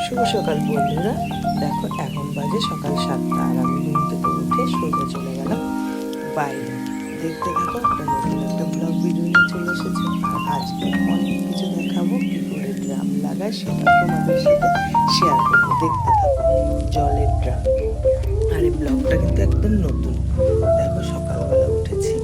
শুভ সকাল বন্ধুরা। দেখো এখন বাজে সকাল 7টা আর আমি ঘুম থেকে উঠে সোজা চলে গেলাম বাইরে। দেখতে থাকো, একটা ব্লগ ভিডিও নিয়ে চলে এসেছে। আর আজকে অনেক কিছু দেখাবো, কী করে ড্রাম লাগায় সেটা তোমাদের সাথে শেয়ার করবো। দেখতে থাকো। জলের ড্রাম, আর এই ব্লগটা কিন্তু একদম নতুন। দেখো সকালবেলা উঠেছি,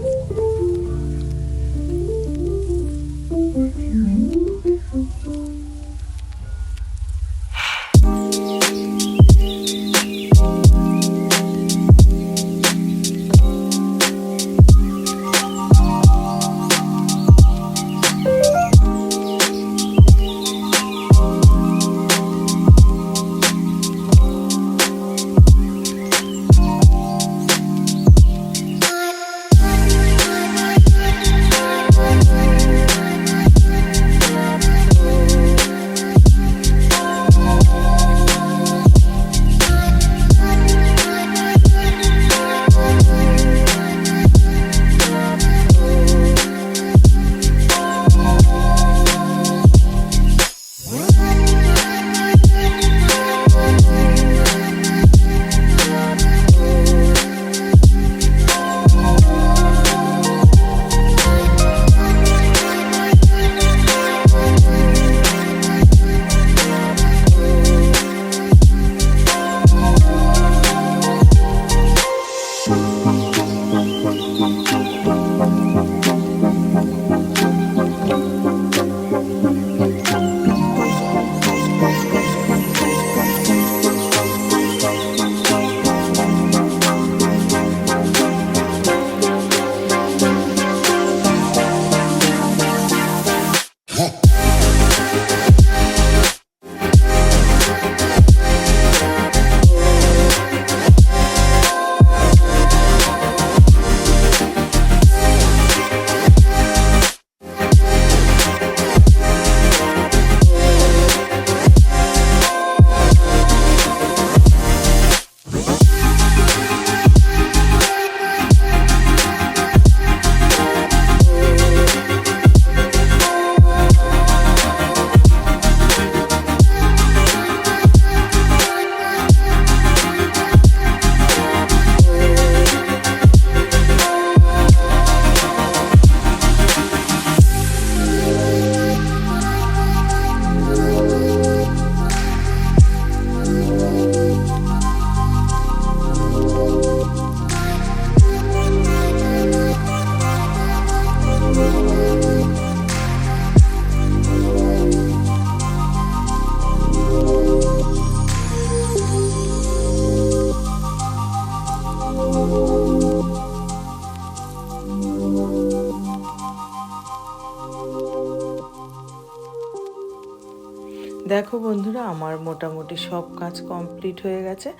দেখো বন্ধুরা, আমার মোটামুটি সব কাজ কমপ্লিট হয়ে গেছে।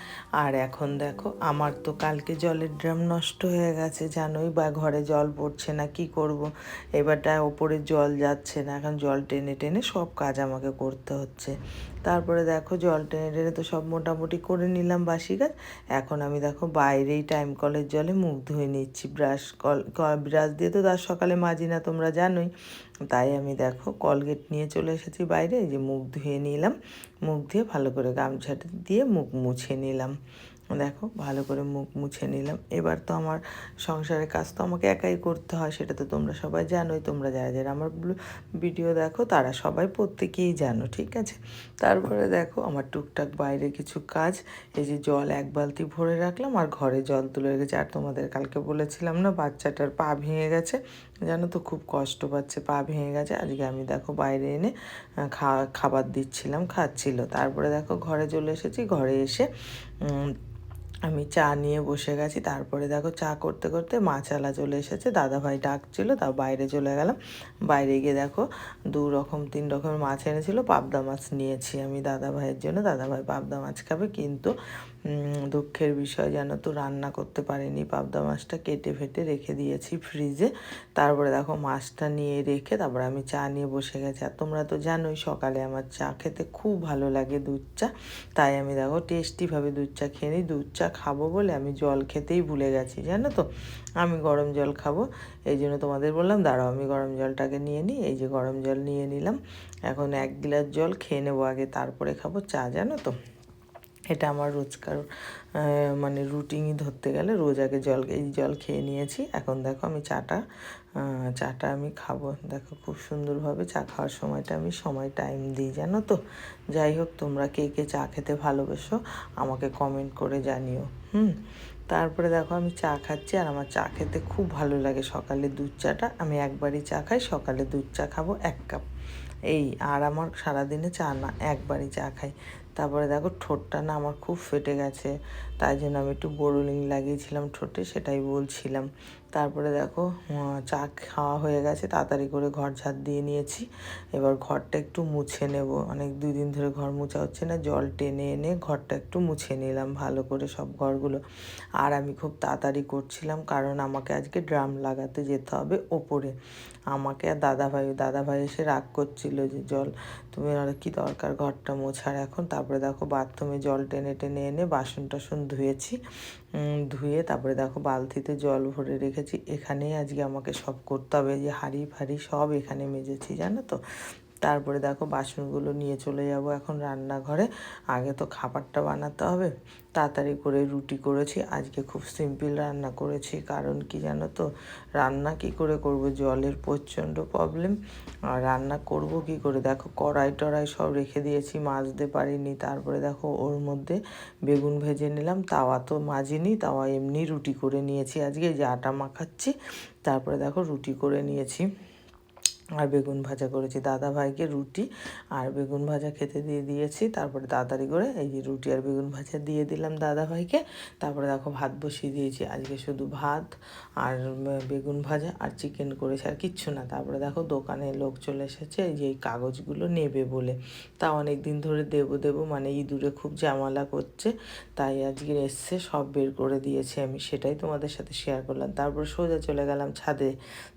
আর এখন দেখো, আমার তো কালকে জলের ড্রাম নষ্ট হয়ে গেছে জানোই, বা ঘরে জল পড়ছে না, কি করব। এবারটা ওপরে জল যাচ্ছে না, এখন জল টেনে টেনে সব কাজ আমাকে করতে হচ্ছে। তারপরে দেখো জল টেনে টেনে তো সব মোটামুটি করে নিলাম বাসি কাজ। এখন আমি দেখো বাইরেই টাইম কলের জলে মুখ ধুয়ে নিচ্ছি। ব্রাশ দিয়ে তো তার সকালে মাজি না, তোমরা জানোই। তাই আমি দেখো কলগেট নিয়ে চলে এসেছি বাইরে, এই যে মুখ ধুয়ে নিলাম। মুখ ধুয়ে ভালো করে গামছাটা দিয়ে মুখ মুছে নিলাম। দেখো ভালো করে মুখ মুছে নিলাম। এবার তো আমার সংসারের কাজ তো আমাকে একাই করতে হয়, সেটা তো তোমরা সবাই জানোই। তোমরা যারা যারা আমার ভিডিও দেখো তারা সবাই প্রত্যেকেই জানো, ঠিক আছে। তারপরে দেখো আমার টুকটাক বাইরে কিছু কাজ, এই যে জল 1 বালতি ভরে রাখলাম আর ঘরে জল তুলে রেখেছি। আর তোমাদের কালকে বলেছিলাম না, বাচ্চাটার পা ভেঙে গেছে, জানো তো, খুব কষ্ট পাচ্ছে, পা ভেঙে গেছে। আজকে আমি দেখো বাইরে এনে খাবার দিচ্ছিলাম, খাচ্ছিল। তারপরে দেখো ঘরে চলে এসেছি। ঘরে এসে আমি চা নিয়ে বসে গেছি। তারপরে দেখো চা করতে করতে মাছালা চলে এসেছে, দাদাভাই ডাকছিল, তাও বাইরে চলে গেলাম। বাইরে গিয়ে দেখো 3 রকমের মাছ এনেছিল। পাবদা মাছ নিয়েছি আমি দাদাভাইয়ের জন্য, দাদাভাই পাবদা মাছ খাবে। কিন্তু দুঃখের বিষয় জানো তো, রান্না করতে পারিনি। পাবদা মাছটা কেটে ফেটে রেখে দিয়েছি ফ্রিজে। তারপরে দেখো মাছটা নিয়ে রেখে তারপরে আমি চা নিয়ে বসে গেছি। আর তোমরা তো জানোই সকালে আমার চা খেতে খুব ভালো লাগে, দুধ চা। তাই আমি দেখো টেস্টিভাবে দুধ চা খেয়ে নিই। দুধ চা খাবো বলে আমি জল খেতেই ভুলে গেছি, জানো তো। আমি গরম জল খাবো, এই জন্য তোমাদের বললাম দাঁড়াও আমি গরম জলটাকে নিয়ে নিই। এই যে গরম জল নিয়ে নিলাম, এখন 1 গ্লাস জল খেয়ে নেবো আগে, তারপরে খাবো চা, জানো তো। এটা আমার রোজকার মানে রুটিনই ধরতে গেলে, রোজ আগে এই জল খেয়ে নিয়েছি। এখন দেখো আমি চাটা আমি খাবো। দেখো খুব সুন্দরভাবে চা খাওয়ার সময়টা আমি টাইম দিই, জানো তো। যাই হোক, তোমরা কে কে চা খেতে ভালোবাসো আমাকে কমেন্ট করে জানিও। তারপরে দেখো আমি চা খাচ্ছি, আর আমার চা খেতে খুব ভালো লাগে। সকালে দুধ চাটা আমি একবারই চা খাই, সকালে দুধ চা খাবো 1 কাপ, এই। আর আমার সারাদিনে চা না, একবারই চা খাই। তারপরে দেখো ঠোঁটটা না আমার খুব ফেটে গেছে, তাই জন্য আমি একটু বোরোলিন লাগিয়েছিলাম ঠোঁটে, সেটাই বলছিলাম। তারপরে দেখো চা খাওয়া হয়ে গেছে, তাড়াতাড়ি করে ঘর ঝাড় দিয়ে নিয়েছি। এবার ঘরটা একটু মুছে নেব, 2 দিন ধরে ঘর মোছা হচ্ছে না, জল টেনে এনে ঘরটা একটু মুছে নিলাম ভালো করে সব ঘরগুলো। আর আমি খুব তাড়াতাড়ি করছিলাম, কারণ আমাকে আজকে ড্রাম লাগাতে যেতে হবে ওপরে। আমাকে আর দাদাভাই এসে রাগ করছিল যে জল তুমি আর কি দরকার ঘরটা মোছার এখন। তারপরে দেখো বাথরুমে জল টেনে টেনে এনে বাসন টাসন ধুয়েছি, ধুয়ে তারপরে দেখো বালতিতে জল ভরে রেখেছি। এখানেই আজকে আমাকে সব করতে হবে, যে হাঁড়ি ফাঁড়ি সব এখানে মেজেছি, জানো তো। তারপরে দেখো বাসনগুলো নিয়ে চলে যাব এখন রান্নাঘরে। আগে তো খাবারটা বানাতে হবে। তাড়াতাড়ি করে রুটি করেছি, আজকে খুব সিম্পল রান্না করেছি, কারণ কি জানো তো, রান্না কি করে করব, জলের প্রচণ্ড প্রবলেম। আর রান্না করব কি করে, দেখো কড়াই টড়াই সব রেখে দিয়েছি, মাজতে পারিনি। তারপরে দেখো ওর মধ্যে বেগুন ভেজে নিলাম, তাওয়া তো মাজিনি, তাওয়া এমনি রুটি করে নিয়েছি আজকে, যে আটা মাখাচ্ছি। তারপরে দেখো রুটি করে নিয়েছি আর বেগুন ভাজা করেছি। দাদাভাইকে রুটি আর বেগুন ভাজা খেতে দিয়ে দিয়েছি। তারপরে তাড়াতাড়ি করে এই যে রুটি আর বেগুন ভাজা দিয়ে দিলাম দাদাভাইকে। তারপরে দেখো ভাত বসিয়ে দিয়েছি, আজকে শুধু ভাত আর বেগুন ভাজা আর চিকেন করেছি, আর কিচ্ছু না। তারপরে দেখো দোকানে লোক চলে এসেছে, এই যে এই কাগজগুলো নেবে বলে। তা অনেক দিন ধরে দেবো মানে ইঁদুরে খুব ঝামেলা করছে, তাই আজকে এসছে, সব বের করে দিয়েছি আমি, সেটাই তোমাদের সাথে শেয়ার করলাম। তারপর সোজা চলে গেলাম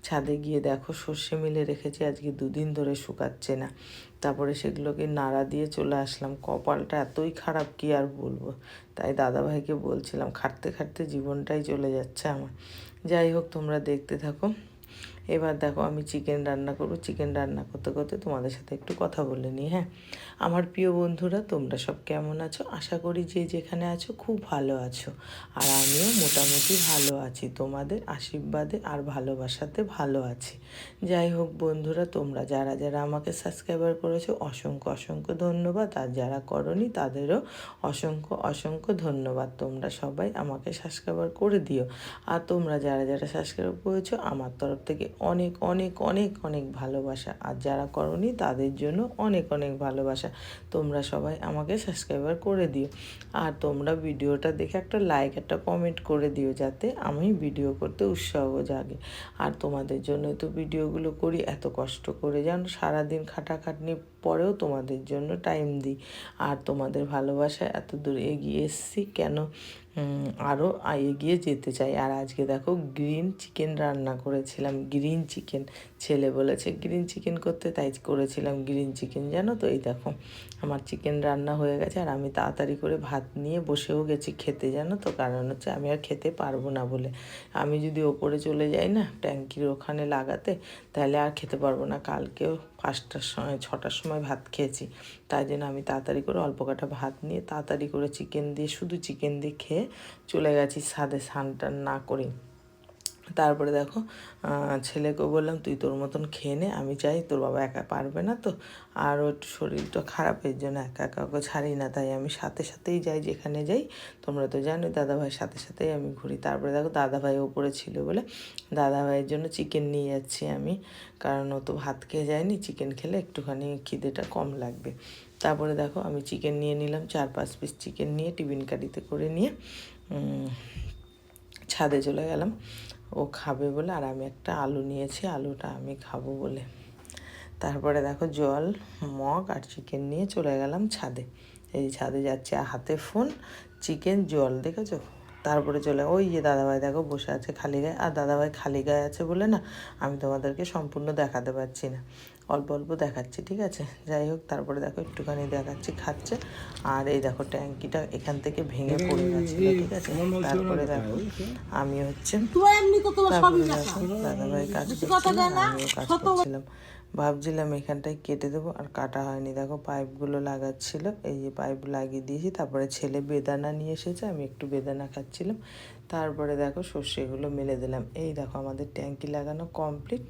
ছাদে গিয়ে দেখো সর্ষে মিলে রেখেছি, আজকে 2 দিন ধরে শুকাচ্ছে না। তারপরে সেগুলোকে নাড়া দিয়ে চলে আসলাম। কপালটা এতই খারাপ কি আর বলবো, তাই দাদাভাইকে বলছিলাম, খাটতে খাটতে জীবনটাই চলে যাচ্ছে আমার। যাই হোক, তোমরা দেখতে থাকো। এবার দেখো আমি চিকেন রান্না করবো। চিকেন রান্না করতে করতে তোমাদের সাথে একটু কথা বলে নিই। হ্যাঁ, আমার প্রিয় বন্ধুরা, তোমরা সব কেমন আছো? আশা করি যে যেখানে আছো খুব ভালো আছো, আর আমিও মোটামুটি ভালো আছি, তোমাদের আশীর্বাদে আর ভালোবাসাতে ভালো আছি। যাই হোক বন্ধুরা, তোমরা যারা যারা আমাকে সাবস্ক্রাইবার করেছো অসংখ্য অসংখ্য ধন্যবাদ, আর যারা করনি তাদেরও অসংখ্য অসংখ্য ধন্যবাদ। তোমরা সবাই আমাকে সাবস্ক্রাইবার করে দিও, আর তোমরা যারা যারা সাবস্ক্রাইব করেছো আমার তরফ থেকে অনেক অনেক অনেক অনেক ভালোবাসা, আর যারা করনি তাদের জন্য অনেক অনেক ভালোবাসা। তোমরা সবাই আমাকে সাবস্ক্রাইবার করে দিও, আর তোমরা ভিডিওটা দেখে একটা লাইক একটা কমেন্ট করে দিও, যাতে আমি ভিডিও করতে উৎসাহ জাগে। আর তোমাদের জন্য তো ভিডিওগুলো করি এত কষ্ট করে, জানো, সারাদিন খাটাখাটনি পরেও তোমাদের জন্য টাইম দিই। আর তোমাদের ভালোবাসা এত দূর এগিয়ে এসেছি কেন, আরও এগিয়ে যেতে চাই। আর আজকে দেখো গ্রিন চিকেন রান্না করেছিলাম, গ্রিন চিকেন। ছেলে বলেছে গ্রিন চিকেন করতে, তাই করেছিলাম গ্রিন চিকেন, জানো তো। এই দেখো আমার চিকেন রান্না হয়ে গেছে, আর আমি তাড়াতাড়ি করে ভাত নিয়ে বসেও গেছি খেতে, জানো তো। কারণ হচ্ছে আমি আর খেতে পারবো না বলে, আমি যদি ওপরে চলে যাই না ট্যাঙ্কির ওখানে লাগাতে, তাহলে আর খেতে পারবো না। কালকেও 5টার সময় 6টার সময় ভাত খেয়েছি, তাই জন্য আমি তাড়াতাড়ি করে অল্প কটা ভাত নিয়ে তাড়াতাড়ি করে চিকেন দিয়ে, শুধু চিকেন দিয়ে খেয়ে চলে গেছি ছাদে, স্নান টান না করে। তারপরে দেখো ছেলেকেও বললাম তুই তোর মতন খেয়ে নে, আমি চাই তোর বাবা একা পারবে না তো, আর ওর শরীরটা খারাপের জন্য একা একা ওকে ছাড়ি না, তাই আমি সাথে সাথেই যাই যেখানে যাই। তোমরা তো জানোই দাদাভাইয়ের সাথে সাথেই আমি ঘুরি। তারপরে দেখো দাদাভাই ওপরে ছিল বলে দাদাভাইয়ের জন্য চিকেন নিয়ে যাচ্ছি আমি, কারণ ও তো ভাত খেয়ে যায়নি, চিকেন খেলে একটুখানি খিদেটা কম লাগবে। তারপরে দেখো আমি চিকেন নিয়ে নিলাম, 4-5 পিস চিকেন নিয়ে টিফিন কারিতে করে নিয়ে ছাদে চলে গেলাম ও খাবে বলে, আর আমি একটা আলু নিয়েছি, আলুটা আমি খাবো বলে। তারপরে দেখো জল, মগ আর চিকেন নিয়ে চলে গেলাম ছাদে। এই ছাদে যাচ্ছে, হাতে ফোন, চিকেন, জল, দেখেছো। তারপরে ওই যে দাদাভাই দেখো বসে আছে খালি গায়ে, আর দাদাভাই খালি গায়ে আছে বলে না আমি তোমাদেরকে সম্পূর্ণ দেখাতে পারছি না। অল্প অল্প দেখাচ্ছি, ঠিক আছে? যাই হোক, তারপরে দেখো একটুখানি দেখাচ্ছি খাচ্ছে। আর এই দেখো ট্যাঙ্কিটা এখান থেকে ভেঙে পড়ে গেছিলো, ঠিক আছে? তারপরে দেখো আমি হচ্ছে তারপরে দেখো দাদাভাই কাজ করছিলাম, আমিও কাজ করছিলাম। ভাবছিলাম এখানটায় কেটে দেবো, আর কাটা হয়নি। দেখো পাইপগুলো লাগাচ্ছিল, এই যে পাইপ লাগিয়ে দিয়েছি। তারপরে ছেলে বেদানা নিয়ে এসেছে, আমি একটু বেদানা খাচ্ছিলাম। তারপরে দেখো সর্ষেগুলো মেলে দিলাম। এই দেখো আমাদের ট্যাঙ্কি লাগানো কমপ্লিট।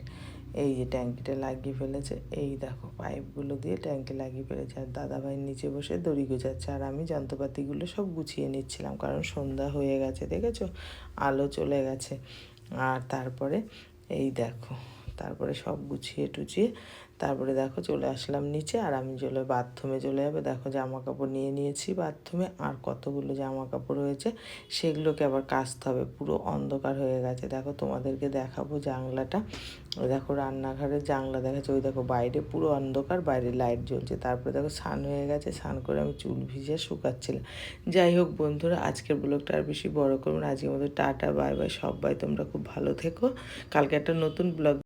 এই যে ট্যাঙ্কিটা লাগিয়ে ফেলেছে, এই দেখো পাইপগুলো দিয়ে ট্যাঙ্কি লাগিয়ে ফেলেছে। আর দাদাভাই নিচে বসে দড়ি গোছাচ্ছে, আর আমি যন্ত্রপাতিগুলো সব গুছিয়ে নিচ্ছিলাম, কারণ সন্ধ্যা হয়ে গেছে, দেখেছো আলো চলে গেছে। আর তারপরে এই দেখো, তারপরে সব গুছিয়ে টুচিয়ে তারপরে দেখো চলে আসলাম নিচে। আর আমি চলে বাথরুমে চলে যাবে। দেখো জামা কাপড় নিয়ে নিয়েছি বাথরুমে, আর কতগুলো জামা কাপড় হয়েছে সেগুলোকে আবার কাচতে হবে। পুরো অন্ধকার হয়ে গেছে। দেখো তোমাদেরকে দেখাবো জানলাটা, ওই দেখো রান্নাঘরের জানলা দেখাচ্ছে, ওই দেখো বাইরে পুরো অন্ধকার, বাইরে লাইট জ্বলছে। তারপরে দেখো স্নান হয়ে গেছে, স্নান করে আমি চুল ভিজিয়ে শুকাচ্ছিলাম। যাই হোক বন্ধুরা, আজকের ব্লগটা আর বেশি বড় করুন, আজকের মতো টাটা বাই বাই। সবাই তোমরা খুব ভালো থেকো, কালকে একটা নতুন ব্লগ